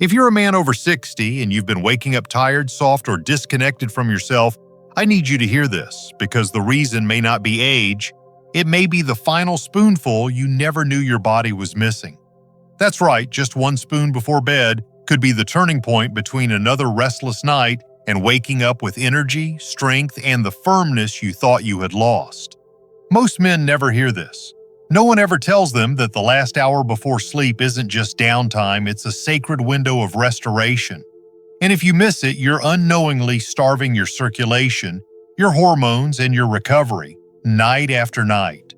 If you're a man over 60 and you've been waking up tired, soft, or disconnected from yourself, I need you to hear this, because the reason may not be age, it may be the final spoonful you never knew your body was missing. That's right, just one spoon before bed could be the turning point between another restless night and waking up with energy, strength, and the firmness you thought you had lost. Most men never hear this. No one ever tells them that the last hour before sleep isn't just downtime, it's a sacred window of restoration. And if you miss it, you're unknowingly starving your circulation, your hormones, and your recovery, night after night.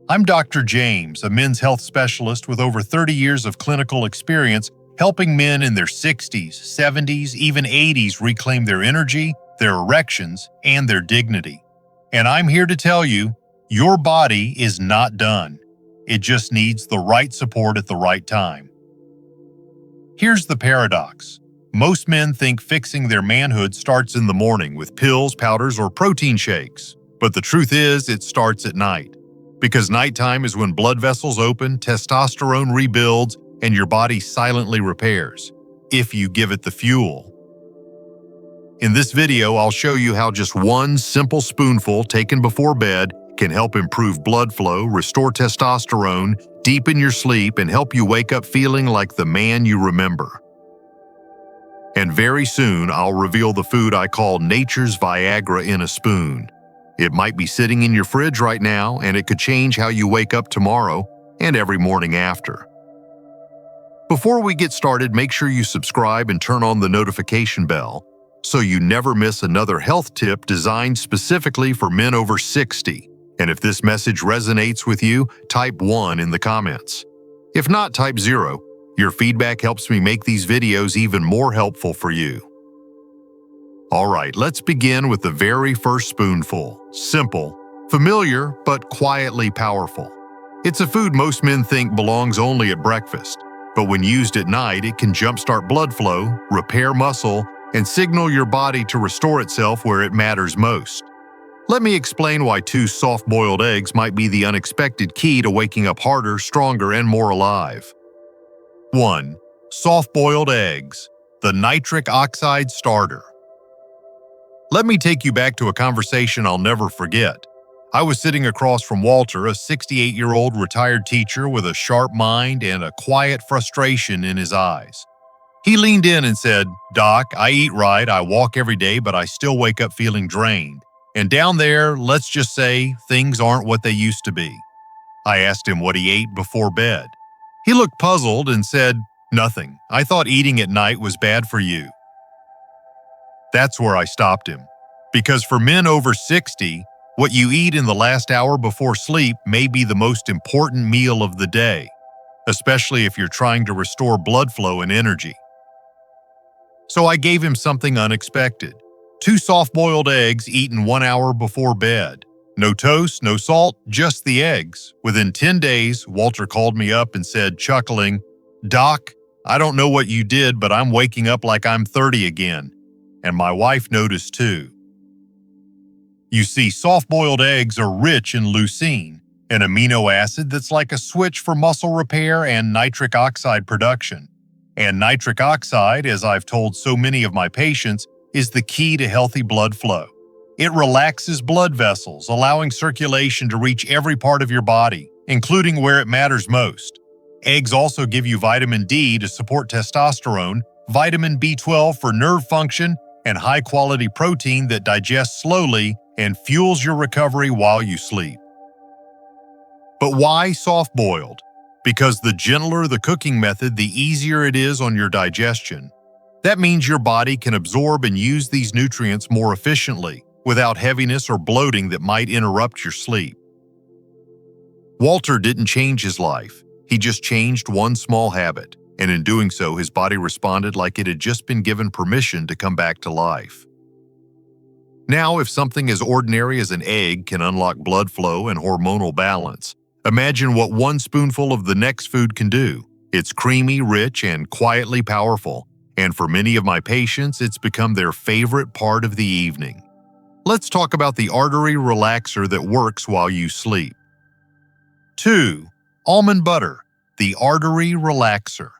I'm Dr. James, a men's health specialist with over 30 years of clinical experience helping men in their 60s, 70s, even 80s reclaim their energy, their erections, and their dignity. And I'm here to tell you, your body is not done. It just needs the right support at the right time. Here's the paradox. Most men think fixing their manhood starts in the morning with pills, powders, or protein shakes. But the truth is, it starts at night. Because nighttime is when blood vessels open, testosterone rebuilds, and your body silently repairs, if you give it the fuel. In this video, I'll show you how just one simple spoonful taken before bed can help improve blood flow, restore testosterone, deepen your sleep, and help you wake up feeling like the man you remember. And very soon, I'll reveal the food I call nature's Viagra in a spoon. It might be sitting in your fridge right now, and it could change how you wake up tomorrow and every morning after. Before we get started, make sure you subscribe and turn on the notification bell so you never miss another health tip designed specifically for men over 60. And if this message resonates with you, type 1 in the comments. If not, type 0. Your feedback helps me make these videos even more helpful for you. All right, let's begin with the very first spoonful. Simple, familiar, but quietly powerful. It's a food most men think belongs only at breakfast, but when used at night, it can jumpstart blood flow, repair muscle, and signal your body to restore itself where it matters most. Let me explain why 2 soft-boiled eggs might be the unexpected key to waking up harder, stronger, and more alive. 1. Soft-boiled eggs, the nitric oxide starter. Let me take you back to a conversation I'll never forget. I was sitting across from Walter, a 68-year-old retired teacher with a sharp mind and a quiet frustration in his eyes. He leaned in and said, "Doc, I eat right, I walk every day, but I still wake up feeling drained. And down there, let's just say, things aren't what they used to be." I asked him what he ate before bed. He looked puzzled and said, "Nothing. I thought eating at night was bad for you." That's where I stopped him. Because for men over 60, what you eat in the last hour before sleep may be the most important meal of the day, especially if you're trying to restore blood flow and energy. So I gave him something unexpected. 2 soft-boiled eggs eaten 1 hour before bed. No toast, no salt, just the eggs. Within 10 days, Walter called me up and said, chuckling, "Doc, I don't know what you did, but I'm waking up like I'm 30 again." And my wife noticed too. You see, soft-boiled eggs are rich in leucine, an amino acid that's like a switch for muscle repair and nitric oxide production. And nitric oxide, as I've told so many of my patients, is the key to healthy blood flow. It relaxes blood vessels, allowing circulation to reach every part of your body, including where it matters most. Eggs also give you vitamin D to support testosterone, vitamin B12 for nerve function, and high-quality protein that digests slowly and fuels your recovery while you sleep. But why soft-boiled? Because the gentler the cooking method, the easier it is on your digestion. That means your body can absorb and use these nutrients more efficiently, without heaviness or bloating that might interrupt your sleep. Walter didn't change his life. He just changed one small habit, and in doing so, his body responded like it had just been given permission to come back to life. Now, if something as ordinary as an egg can unlock blood flow and hormonal balance, imagine what 1 spoonful of the next food can do. It's creamy, rich, and quietly powerful, and for many of my patients, it's become their favorite part of the evening. Let's talk about the artery relaxer that works while you sleep. 2. Almond butter, the artery relaxer.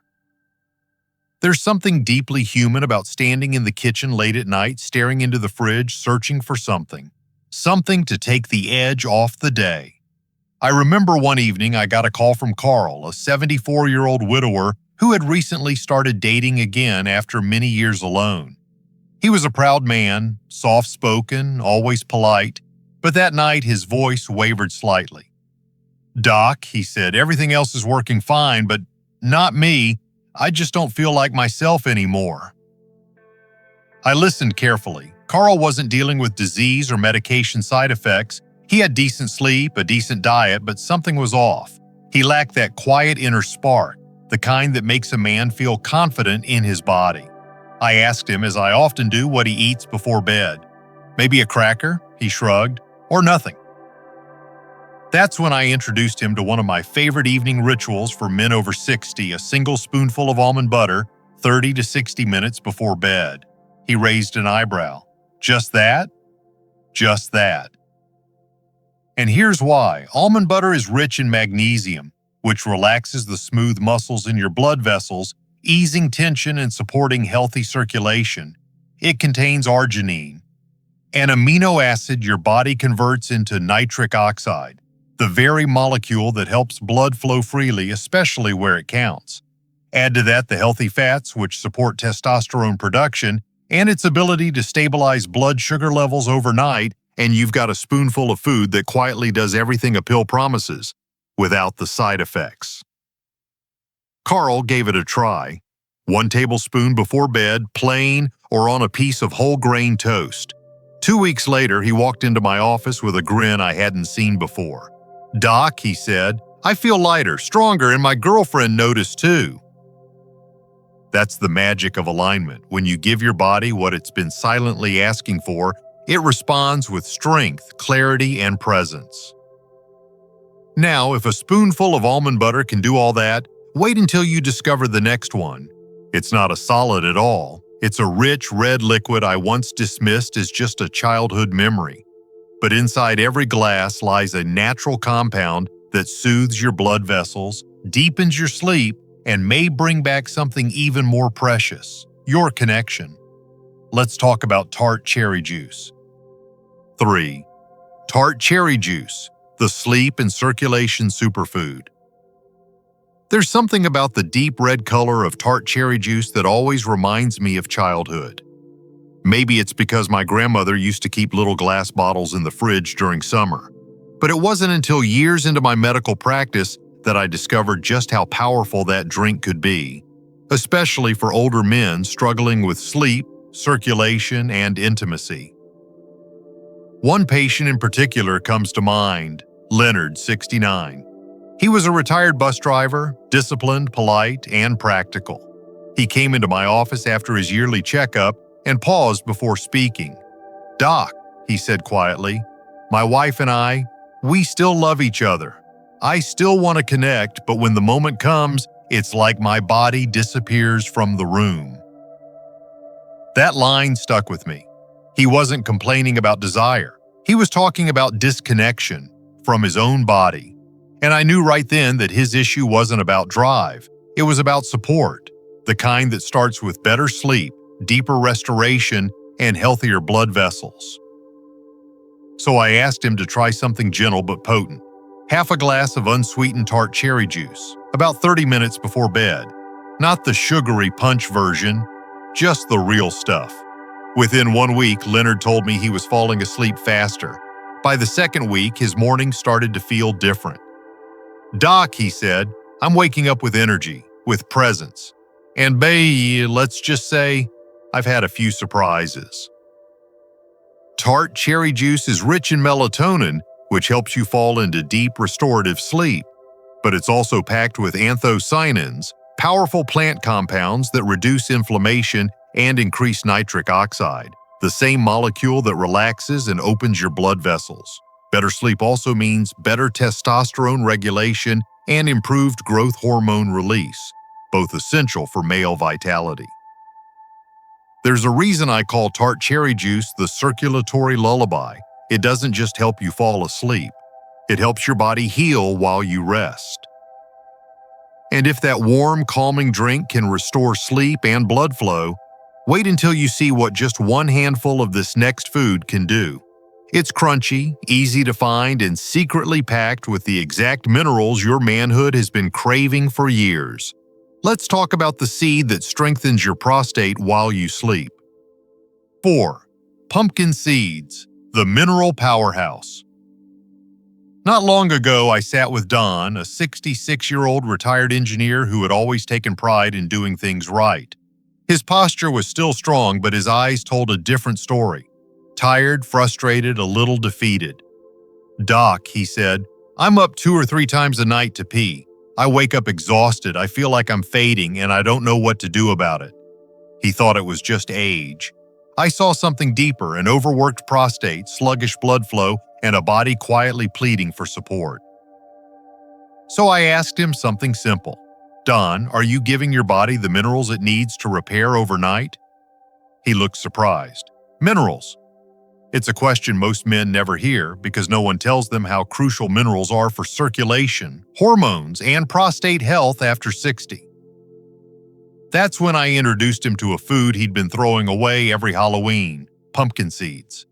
There's something deeply human about standing in the kitchen late at night, staring into the fridge, searching for something. Something to take the edge off the day. I remember one evening I got a call from Carl, a 74-year-old widower who had recently started dating again after many years alone. He was a proud man, soft-spoken, always polite, but that night his voice wavered slightly. "Doc," he said, "everything else is working fine, but not me. I just don't feel like myself anymore." I listened carefully. Carl wasn't dealing with disease or medication side effects. He had decent sleep, a decent diet, but something was off. He lacked that quiet inner spark, the kind that makes a man feel confident in his body. I asked him, as I often do, what he eats before bed. "Maybe a cracker," he shrugged, "or nothing." That's when I introduced him to one of my favorite evening rituals for men over 60, a single spoonful of almond butter, 30 to 60 minutes before bed. He raised an eyebrow. "Just that?" "Just that." And here's why. Almond butter is rich in magnesium, which relaxes the smooth muscles in your blood vessels, easing tension and supporting healthy circulation. It contains arginine, an amino acid your body converts into nitric oxide, the very molecule that helps blood flow freely, especially where it counts. Add to that the healthy fats, which support testosterone production, and its ability to stabilize blood sugar levels overnight, and you've got a spoonful of food that quietly does everything a pill promises, without the side effects. Carl gave it a try. 1 tablespoon before bed, plain or on a piece of whole grain toast. 2 weeks later, he walked into my office with a grin I hadn't seen before. "Doc," he said, "I feel lighter, stronger, and my girlfriend noticed too." That's the magic of alignment. When you give your body what it's been silently asking for, it responds with strength, clarity, and presence. Now, if a spoonful of almond butter can do all that, wait until you discover the next one. It's not a solid at all. It's a rich red liquid I once dismissed as just a childhood memory. But inside every glass lies a natural compound that soothes your blood vessels, deepens your sleep, and may bring back something even more precious, your connection. Let's talk about Tart cherry juice. 3. Tart cherry juice, the sleep and circulation superfood. There's something about the deep red color of Tart cherry juice that always reminds me of childhood. Maybe it's because my grandmother used to keep little glass bottles in the fridge during summer. But it wasn't until years into my medical practice that I discovered just how powerful that drink could be, especially for older men struggling with sleep, circulation, and intimacy. One patient in particular comes to mind, Leonard, 69. He was a retired bus driver, disciplined, polite, and practical. He came into my office after his yearly checkup and paused before speaking. "Doc," he said quietly, "my wife and I, we still love each other. I still want to connect, but when the moment comes, it's like my body disappears from the room." That line stuck with me. He wasn't complaining about desire. He was talking about disconnection from his own body. And I knew right then that his issue wasn't about drive. It was about support, the kind that starts with better sleep, deeper restoration, and healthier blood vessels. So I asked him to try something gentle but potent. Half a glass of unsweetened Tart cherry juice, about 30 minutes before bed. Not the sugary punch version, just the real stuff. Within 1 week, Leonard told me he was falling asleep faster. By the second week, his mornings started to feel different. "Doc," he said, "I'm waking up with energy, with presence. And let's just say, I've had a few surprises." Tart cherry juice is rich in melatonin, which helps you fall into deep restorative sleep. But it's also packed with anthocyanins, powerful plant compounds that reduce inflammation and increase nitric oxide, the same molecule that relaxes and opens your blood vessels. Better sleep also means better testosterone regulation and improved growth hormone release, both essential for male vitality. There's a reason I call Tart cherry juice the circulatory lullaby. It doesn't just help you fall asleep. It helps your body heal while you rest. And if that warm, calming drink can restore sleep and blood flow, wait until you see what just one handful of this next food can do. It's crunchy, easy to find, and secretly packed with the exact minerals your manhood has been craving for years. Let's talk about the seed that strengthens your prostate while you sleep. 4. Pumpkin seeds, the mineral powerhouse. Not long ago, I sat with Don, a 66-year-old retired engineer who had always taken pride in doing things right. His posture was still strong, but his eyes told a different story. Tired, frustrated, a little defeated. "Doc," he said, "I'm up 2 or 3 times a night to pee. I wake up exhausted, I feel like I'm fading, and I don't know what to do about it." He thought it was just age. I saw something deeper, an overworked prostate, sluggish blood flow, and a body quietly pleading for support. So I asked him something simple. "Don, are you giving your body the minerals it needs to repair overnight?" He looked surprised. "Minerals?" It's a question most men never hear because no one tells them how crucial minerals are for circulation, hormones, and prostate health after 60. That's when I introduced him to a food he'd been throwing away every Halloween: pumpkin seeds.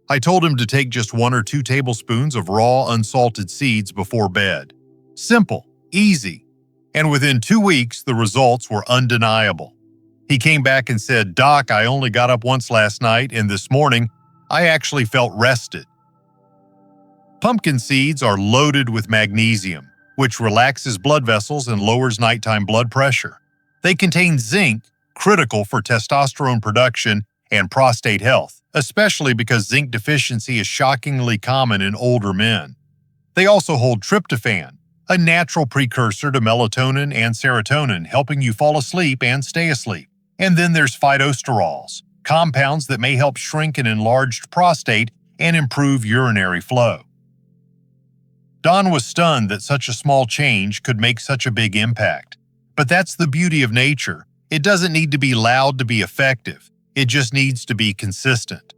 I told him to take just 1 or 2 tablespoons of raw, unsalted seeds before bed. Simple, easy, and within 2 weeks, the results were undeniable. He came back and said, "Doc, I only got up once last night, and this morning, I actually felt rested." Pumpkin seeds are loaded with magnesium, which relaxes blood vessels and lowers nighttime blood pressure. They contain zinc, critical for testosterone production and prostate health, especially because zinc deficiency is shockingly common in older men. They also hold tryptophan, a natural precursor to melatonin and serotonin, helping you fall asleep and stay asleep. And then there's phytosterols, compounds that may help shrink an enlarged prostate and improve urinary flow. Don was stunned that such a small change could make such a big impact. But that's the beauty of nature. It doesn't need to be loud to be effective. It just needs to be consistent.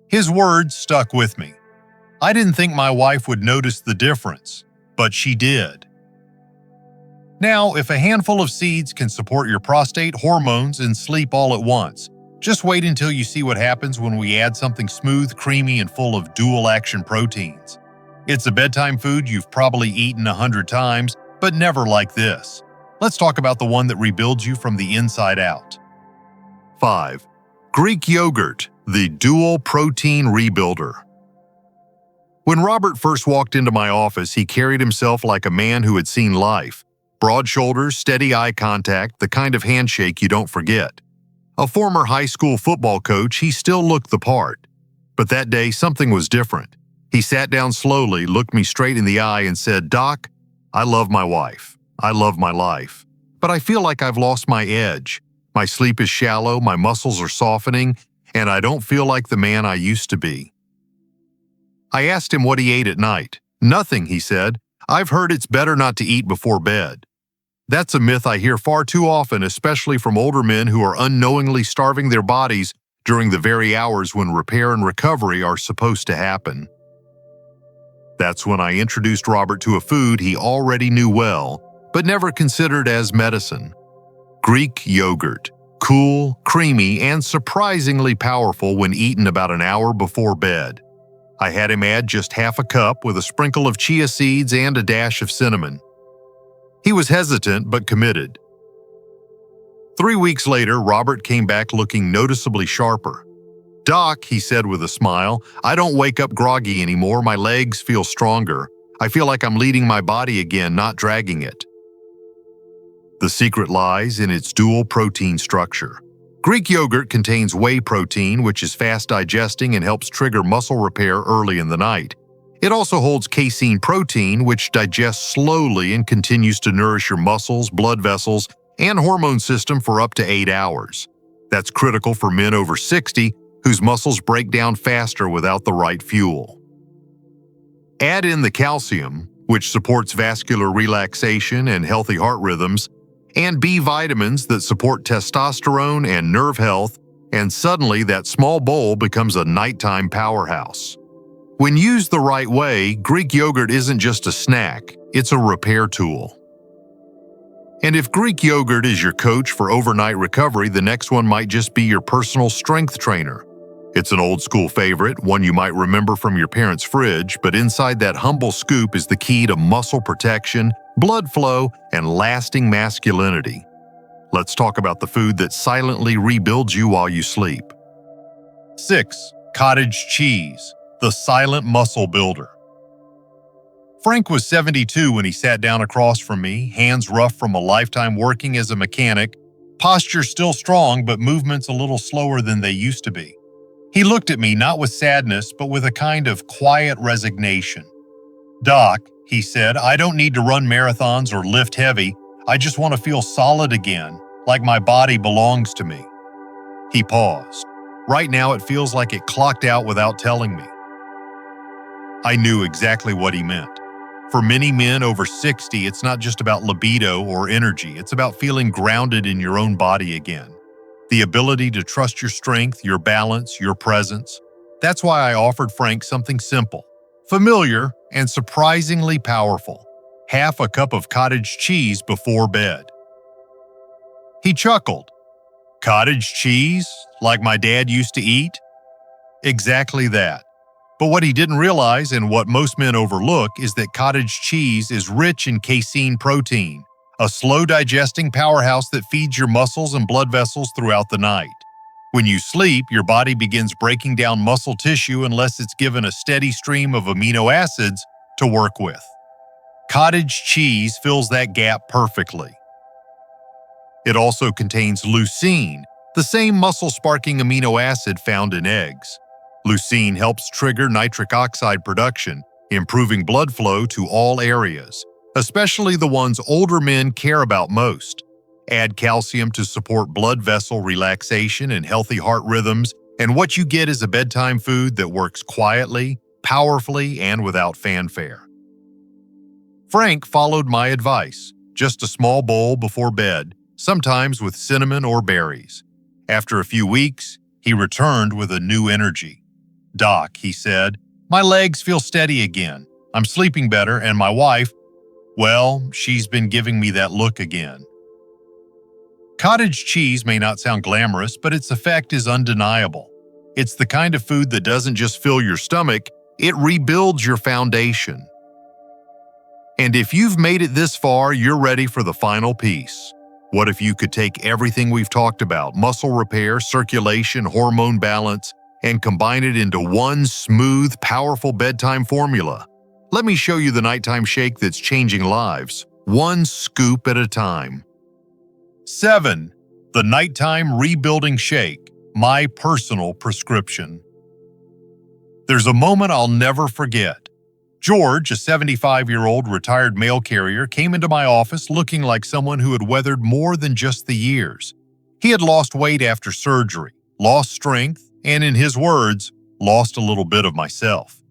His words stuck with me. I didn't think my wife would notice the difference, but she did. Now, if a handful of seeds can support your prostate, hormones, and sleep all at once, just wait until you see what happens when we add something smooth, creamy, and full of dual-action proteins. It's a bedtime food you've probably eaten 100 times, but never like this. Let's talk about the one that rebuilds you from the inside out. 5. Greek yogurt, the dual protein rebuilder. When Robert first walked into my office, he carried himself like a man who had seen life. Broad shoulders, steady eye contact, the kind of handshake you don't forget. A former high school football coach, he still looked the part. But that day, something was different. He sat down slowly, looked me straight in the eye, and said, "Doc, I love my wife. I love my life. But I feel like I've lost my edge. My sleep is shallow, my muscles are softening, and I don't feel like the man I used to be." I asked him what he ate at night. "Nothing," he said. "I've heard it's better not to eat before bed." That's a myth I hear far too often, especially from older men who are unknowingly starving their bodies during the very hours when repair and recovery are supposed to happen. That's when I introduced Robert to a food he already knew well, but never considered as medicine: Greek yogurt. Cool, creamy, and surprisingly powerful when eaten about an hour before bed. I had him add just half a cup with a sprinkle of chia seeds and a dash of cinnamon. He was hesitant but committed. 3 weeks later, Robert came back looking noticeably sharper. "Doc," he said with a smile, "I don't wake up groggy anymore. My legs feel stronger. I feel like I'm leading my body again, not dragging it." The secret lies in its dual protein structure. Greek yogurt contains whey protein, which is fast digesting and helps trigger muscle repair early in the night. It also holds casein protein, which digests slowly and continues to nourish your muscles, blood vessels, and hormone system for up to 8 hours. That's critical for men over 60 whose muscles break down faster without the right fuel. Add in the calcium, which supports vascular relaxation and healthy heart rhythms, and B vitamins that support testosterone and nerve health, and suddenly that small bowl becomes a nighttime powerhouse. When used the right way, Greek yogurt isn't just a snack, it's a repair tool. And if Greek yogurt is your coach for overnight recovery, the next one might just be your personal strength trainer. It's an old school favorite, one you might remember from your parents' fridge, but inside that humble scoop is the key to muscle protection, blood flow, and lasting masculinity. Let's talk about the food that silently rebuilds you while you sleep. 6. Cottage cheese, the silent muscle builder. Frank was 72 when he sat down across from me, hands rough from a lifetime working as a mechanic, posture still strong but movements a little slower than they used to be. He looked at me not with sadness but with a kind of quiet resignation. "Doc," he said, "I don't need to run marathons or lift heavy. I just want to feel solid again, like my body belongs to me." He paused. Right now it feels like it clocked out without telling me. I knew exactly what he meant. For many men over 60, it's not just about libido or energy, it's about feeling grounded in your own body again. The ability to trust your strength, your balance, your presence. That's why I offered Frank something simple, familiar, and surprisingly powerful: half a cup of cottage cheese before bed. He chuckled. "Cottage cheese? Like my dad used to eat?" Exactly that. But what he didn't realize, and what most men overlook, is that cottage cheese is rich in casein protein, a slow-digesting powerhouse that feeds your muscles and blood vessels throughout the night. When you sleep, your body begins breaking down muscle tissue unless it's given a steady stream of amino acids to work with. Cottage cheese fills that gap perfectly. It also contains leucine, the same muscle-sparking amino acid found in eggs. Leucine helps trigger nitric oxide production, improving blood flow to all areas, especially the ones older men care about most. Add calcium to support blood vessel relaxation and healthy heart rhythms, and what you get is a bedtime food that works quietly, powerfully, and without fanfare. Frank followed my advice, just a small bowl before bed, sometimes with cinnamon or berries. After a few weeks, he returned with a new energy. "Doc," he said, "my legs feel steady again. I'm sleeping better, and my wife, well, she's been giving me that look again." Cottage cheese may not sound glamorous, but its effect is undeniable. It's the kind of food that doesn't just fill your stomach, it rebuilds your foundation. And if you've made it this far, you're ready for the final piece. What if you could take everything we've talked about, muscle repair, circulation, hormone balance, and combine it into one smooth, powerful bedtime formula? Let me show you the nighttime shake that's changing lives, one scoop at a time. 7. The Nighttime Rebuilding Shake, my personal prescription. There's a moment I'll never forget. George, a 75-year-old retired mail carrier, came into my office looking like someone who had weathered more than just the years. He had lost weight after surgery, lost strength, and in his words, lost a little bit of myself.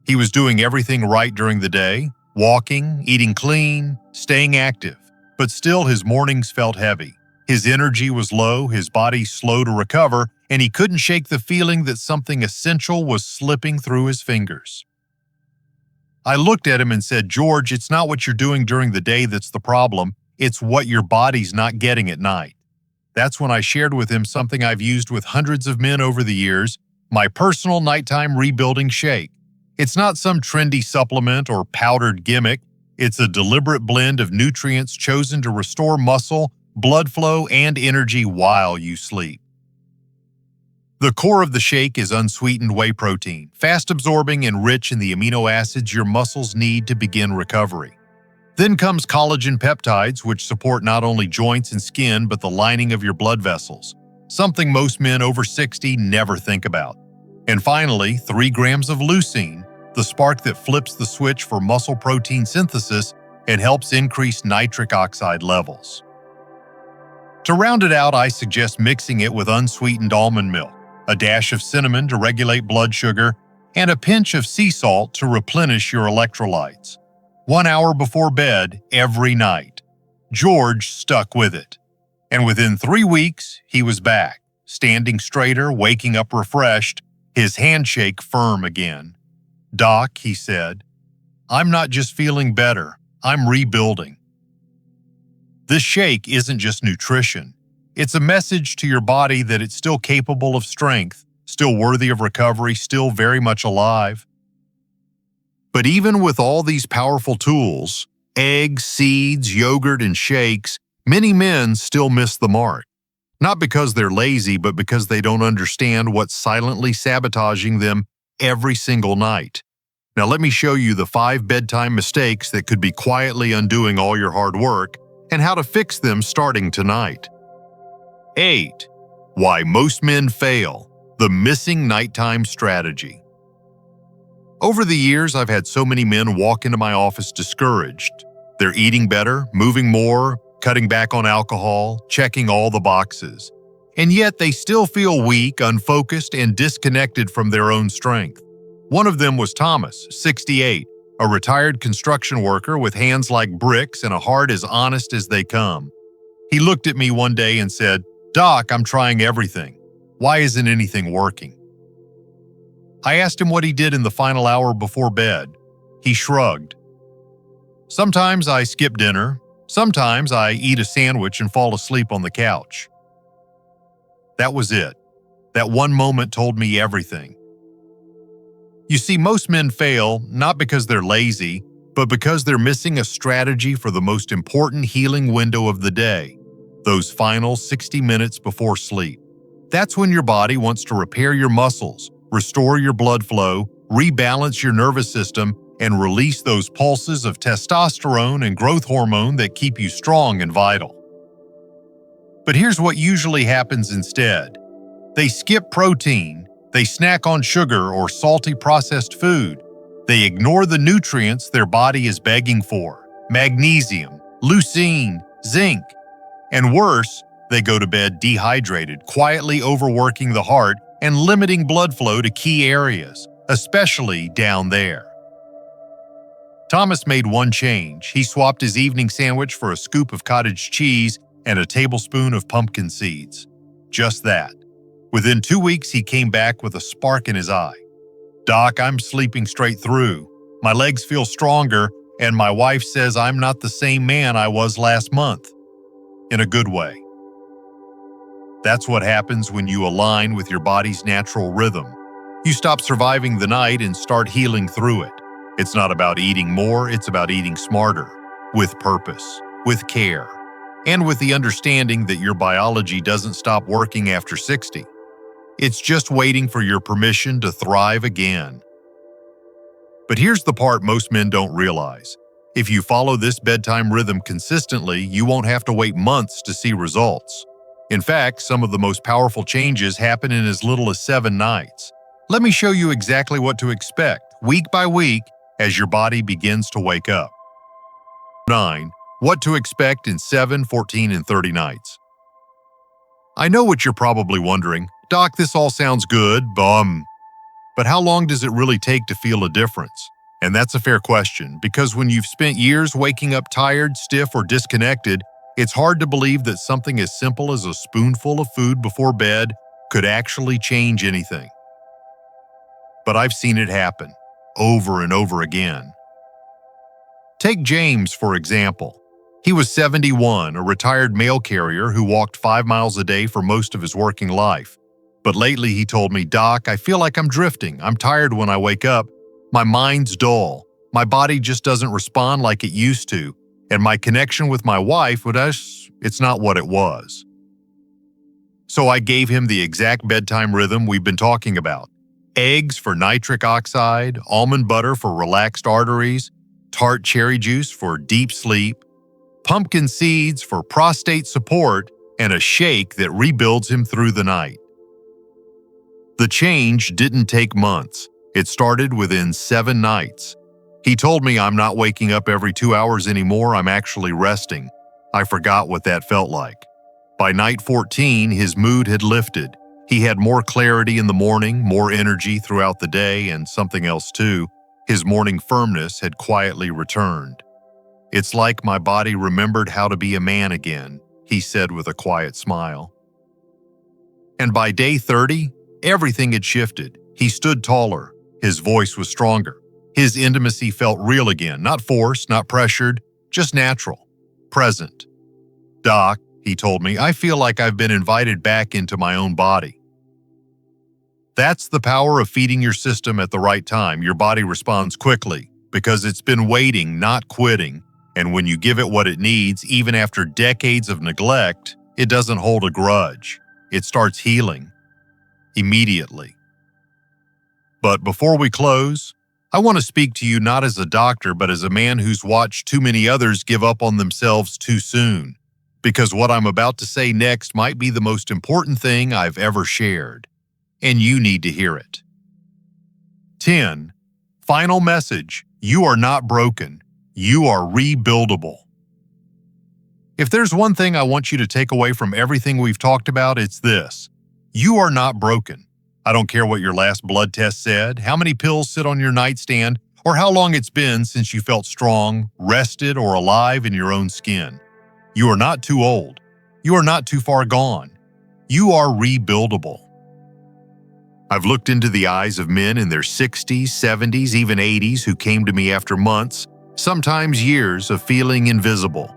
He was doing everything right during the day, walking, eating clean, staying active, but still his mornings felt heavy. His energy was low, his body slow to recover, and he couldn't shake the feeling that something essential was slipping through his fingers. I looked at him and said, "George, it's not what you're doing during the day that's the problem, it's what your body's not getting at night." That's when I shared with him something I've used with hundreds of men over the years, my personal nighttime rebuilding shake. It's not some trendy supplement or powdered gimmick. It's a deliberate blend of nutrients chosen to restore muscle, blood flow, and energy while you sleep. The core of the shake is unsweetened whey protein, fast-absorbing and rich in the amino acids your muscles need to begin recovery. Then comes collagen peptides, which support not only joints and skin, but the lining of your blood vessels, something most men over 60 never think about. And finally, 3 grams of leucine, the spark that flips the switch for muscle protein synthesis and helps increase nitric oxide levels. To round it out, I suggest mixing it with unsweetened almond milk, a dash of cinnamon to regulate blood sugar, and a pinch of sea salt to replenish your electrolytes. 1 hour before bed every night. George stuck with it. And within 3 weeks, he was back, standing straighter, waking up refreshed, his handshake firm again. "Doc," he said, "I'm not just feeling better, I'm rebuilding." This shake isn't just nutrition. It's a message to your body that it's still capable of strength, still worthy of recovery, still very much alive. But even with all these powerful tools, eggs, seeds, yogurt, and shakes, many men still miss the mark. Not because they're lazy, but because they don't understand what's silently sabotaging them every single night. Now let me show you the 5 bedtime mistakes that could be quietly undoing all your hard work and how to fix them starting tonight. 8. Why most men fail. The missing nighttime strategy. Over the years, I've had so many men walk into my office discouraged. They're eating better, moving more, cutting back on alcohol, checking all the boxes. And yet they still feel weak, unfocused, and disconnected from their own strength. One of them was Thomas, 68, a retired construction worker with hands like bricks and a heart as honest as they come. He looked at me one day and said, "Doc, I'm trying everything. Why isn't anything working?" I asked him what he did in the final hour before bed. He shrugged. "Sometimes I skip dinner. Sometimes I eat a sandwich and fall asleep on the couch." That was it. That one moment told me everything. You see, most men fail not because they're lazy, but because they're missing a strategy for the most important healing window of the day, those final 60 minutes before sleep. That's when your body wants to repair your muscles, restore your blood flow, rebalance your nervous system, and release those pulses of testosterone and growth hormone that keep you strong and vital. But here's what usually happens instead. They skip protein, they snack on sugar or salty processed food. They ignore the nutrients their body is begging for: magnesium, leucine, zinc. And worse, they go to bed dehydrated, quietly overworking the heart and limiting blood flow to key areas, especially down there. Thomas made one change. He swapped his evening sandwich for a scoop of cottage cheese and a tablespoon of pumpkin seeds. Just that. Within 2 weeks, he came back with a spark in his eye. "Doc, I'm sleeping straight through. My legs feel stronger, and my wife says I'm not the same man I was last month." In a good way. That's what happens when you align with your body's natural rhythm. You stop surviving the night and start healing through it. It's not about eating more, it's about eating smarter, with purpose, with care, and with the understanding that your biology doesn't stop working after 60. It's just waiting for your permission to thrive again. But here's the part most men don't realize. If you follow this bedtime rhythm consistently, you won't have to wait months to see results. In fact, some of the most powerful changes happen in as little as 7 nights. Let me show you exactly what to expect, week by week, as your body begins to wake up. 9. What to expect in 7, 14, and 30 nights. I know what you're probably wondering. "Doc, this all sounds good, but how long does it really take to feel a difference?" And that's a fair question, because when you've spent years waking up tired, stiff, or disconnected, it's hard to believe that something as simple as a spoonful of food before bed could actually change anything. But I've seen it happen, over and over again. Take James, for example. He was 71, a retired mail carrier who walked 5 miles a day for most of his working life. But lately he told me, "Doc, I feel like I'm drifting. I'm tired when I wake up. My mind's dull. My body just doesn't respond like it used to. And my connection with my wife, it's not what it was." So I gave him the exact bedtime rhythm we've been talking about. Eggs for nitric oxide, almond butter for relaxed arteries, Tart cherry juice for deep sleep, pumpkin seeds for prostate support, and a shake that rebuilds him through the night. The change didn't take months. It started within 7 nights. He told me, "I'm not waking up every 2 hours anymore, I'm actually resting." I forgot what that felt like. By night 14, his mood had lifted. He had more clarity in the morning, more energy throughout the day, and something else too. His morning firmness had quietly returned. "It's like my body remembered how to be a man again," he said with a quiet smile. And by day 30, everything had shifted. He stood taller. His voice was stronger. His intimacy felt real again, not forced, not pressured, just natural, present. "Doc," he told me, "I feel like I've been invited back into my own body." That's the power of feeding your system at the right time. Your body responds quickly because it's been waiting, not quitting. And when you give it what it needs, even after decades of neglect, it doesn't hold a grudge. It starts healing immediately. But before we close, I want to speak to you not as a doctor, but as a man who's watched too many others give up on themselves too soon. Because what I'm about to say next might be the most important thing I've ever shared. And you need to hear it. 10. Final message. You are not broken. You are rebuildable. If there's one thing I want you to take away from everything we've talked about, it's this. You are not broken. I don't care what your last blood test said, how many pills sit on your nightstand, or how long it's been since you felt strong, rested, or alive in your own skin. You are not too old. You are not too far gone. You are rebuildable. I've looked into the eyes of men in their 60s, 70s, even 80s who came to me after months, sometimes years, of feeling invisible.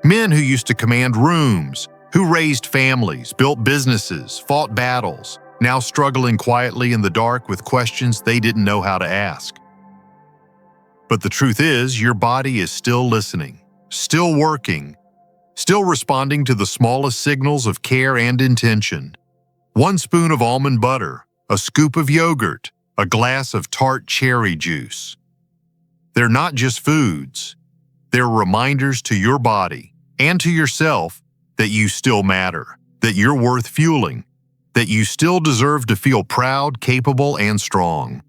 Men who used to command rooms, who raised families, built businesses, fought battles, now struggling quietly in the dark with questions they didn't know how to ask. But the truth is, your body is still listening, still working, still responding to the smallest signals of care and intention. 1 spoon of almond butter, a scoop of yogurt, a glass of Tart cherry juice. They're not just foods. They're reminders to your body and to yourself that you still matter, that you're worth fueling, that you still deserve to feel proud, capable, and strong.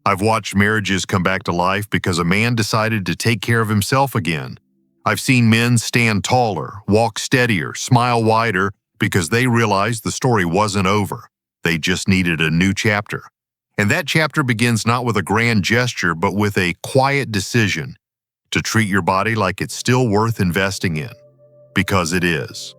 I've watched marriages come back to life because a man decided to take care of himself again. I've seen men stand taller, walk steadier, smile wider because they realized the story wasn't over. They just needed a new chapter. And that chapter begins not with a grand gesture, but with a quiet decision to treat your body like it's still worth investing in, because it is.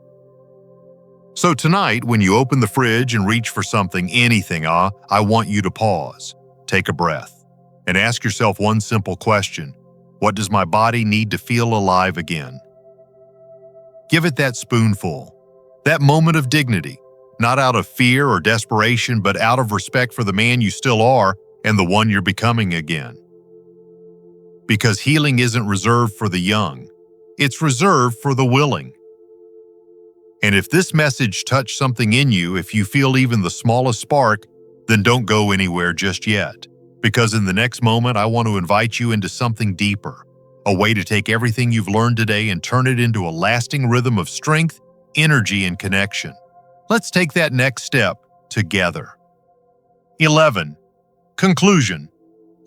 So tonight, when you open the fridge and reach for something, anything, I want you to pause, take a breath, and ask yourself one simple question. What does my body need to feel alive again? Give it that spoonful, that moment of dignity, not out of fear or desperation, but out of respect for the man you still are and the one you're becoming again. Because healing isn't reserved for the young, it's reserved for the willing. And if this message touched something in you, if you feel even the smallest spark, then don't go anywhere just yet. Because in the next moment, I want to invite you into something deeper, a way to take everything you've learned today and turn it into a lasting rhythm of strength, energy, and connection. Let's take that next step together. 11. Conclusion.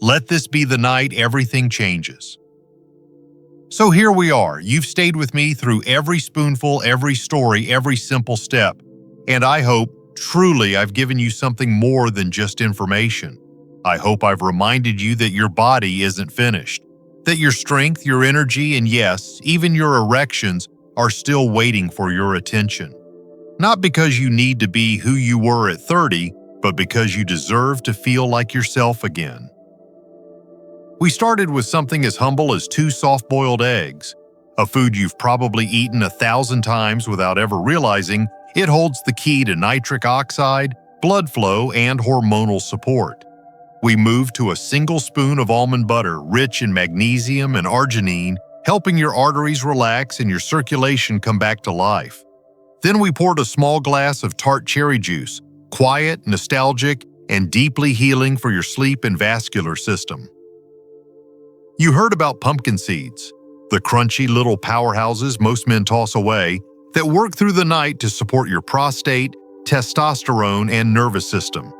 Let this be the night everything changes. So here we are. You've stayed with me through every spoonful, every story, every simple step. And I hope, truly, I've given you something more than just information. I hope I've reminded you that your body isn't finished, that your strength, your energy, and yes, even your erections are still waiting for your attention. Not because you need to be who you were at 30, but because you deserve to feel like yourself again. We started with something as humble as 2 soft-boiled eggs, a food you've probably eaten 1,000 times without ever realizing it holds the key to nitric oxide, blood flow, and hormonal support. We moved to a single spoon of almond butter rich in magnesium and arginine, helping your arteries relax and your circulation come back to life. Then we poured a small glass of Tart cherry juice, quiet, nostalgic, and deeply healing for your sleep and vascular system. You heard about pumpkin seeds, the crunchy little powerhouses most men toss away that work through the night to support your prostate, testosterone, and nervous system.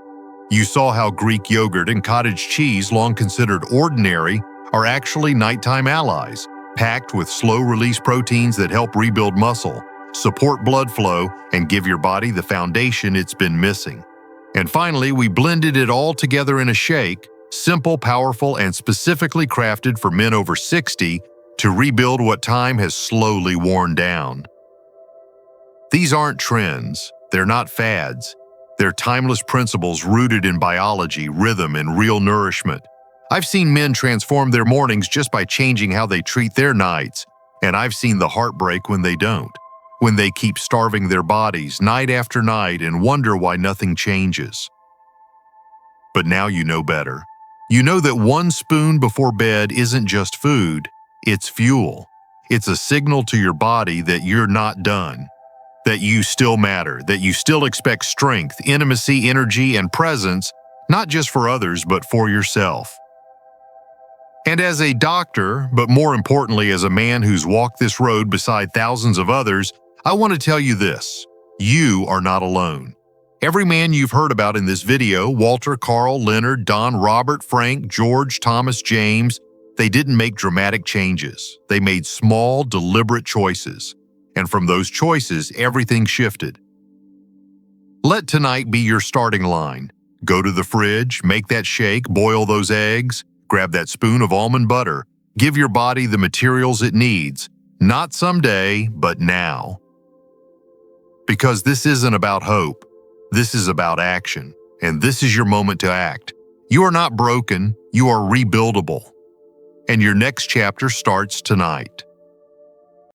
You saw how Greek yogurt and cottage cheese, long considered ordinary, are actually nighttime allies, packed with slow-release proteins that help rebuild muscle, support blood flow, and give your body the foundation it's been missing. And finally, we blended it all together in a shake, simple, powerful, and specifically crafted for men over 60 to rebuild what time has slowly worn down. These aren't trends, they're not fads. They're timeless principles rooted in biology, rhythm, and real nourishment. I've seen men transform their mornings just by changing how they treat their nights, And I've seen the heartbreak when they don't, when they keep starving their bodies night after night and wonder why nothing changes. But now you know better. You know that one spoon before bed isn't just food, it's fuel. It's a signal to your body that you're not done, that you still matter, that you still expect strength, intimacy, energy, and presence, not just for others, but for yourself. And as a doctor, but more importantly as a man who's walked this road beside thousands of others, I want to tell you this: you are not alone. Every man you've heard about in this video, Walter, Carl, Leonard, Don, Robert, Frank, George, Thomas, James, they didn't make dramatic changes. They made small, deliberate choices. And from those choices, everything shifted. Let tonight be your starting line. Go to the fridge, make that shake, boil those eggs, grab that spoon of almond butter. Give your body the materials it needs, not someday, but now. Because this isn't about hope. This is about action, and this is your moment to act. You are not broken, you are rebuildable. And your next chapter starts tonight.